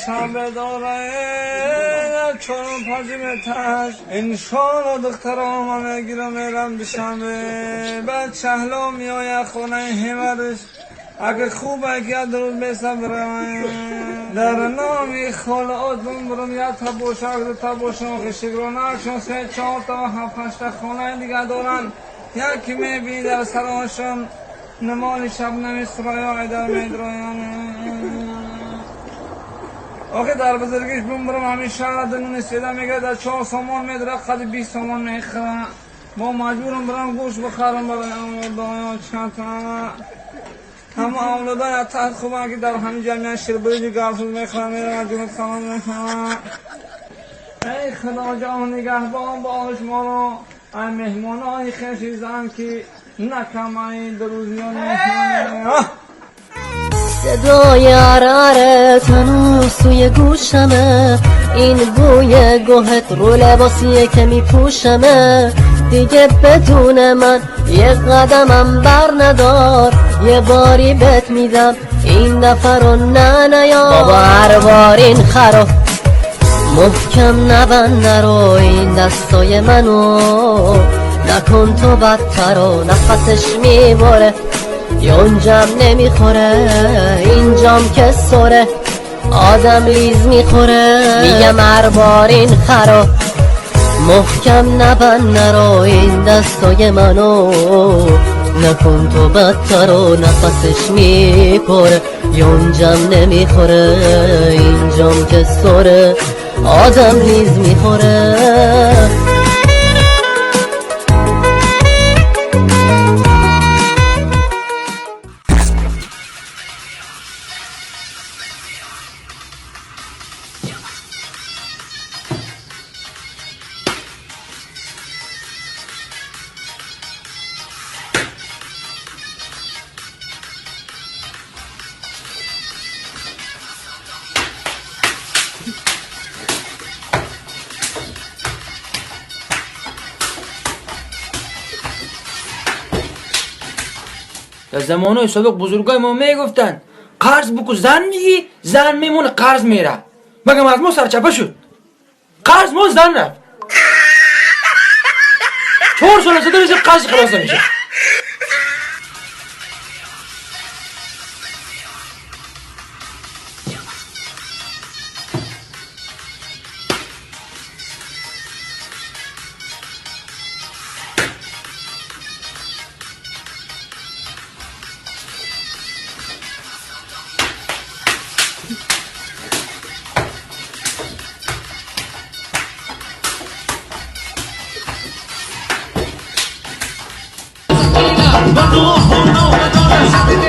شنبه داره چون پاجم تاش انشالله دخترام همه گیرم میرم بشنبه بعد شهلا میای خونه همرش اگه خوبه که درود بیسم برم در نامی خالعات برم یا تبوشا اگه تبوشا خشگرانک شون سه چهار تا و هفت خونه دیگه دارن یکی میبینی در سرانشون نمال شب نمیسترای در میدرایان آخه در بزرگیش برم همیشه دنون استیده میگه در 4 سامان میدره قد 20 سامان میخواه با مجبورم برم گوش بخرم برای اولادای چند تا همه اولادای تحت خوبه که در همین جمعیت شیربریجی گرسوز میخواه میرم جونت خواهم میخواه ای خدا جان نگهبان باش ما رو ای مهمان های خیشیزن که نکمه در روزیان میخواه صدای عرعره هنوز توی گوشمه این بوی گوهت رو لباسیه که میپوشمه دیگه بدون من یه قدمم بر ندار یه باری بهت میدم این دفعه رو نیار بابا هر بار این خرا محکم نبند نرو این دستای منو نکن تو بدتر و نفسش میبره یونجم نمیخوره اینجام که سره آدم لیز میخوره میگم هر بار این خرا محکم نبند نرو این دستای منو نکن تو بدتر و نفسش میپره یونجم نمیخوره اینجام که سره آدم لیز میخوره در زمانه سابق بزرگای ما میگفتن قرض بکو زن میگی زن میمونه قرض میره مگم از ما سرچپه شد قرض ما زن رفت 4 سال زده بزر قرض خلاص نمیشه no, no, no, no, no, no, no,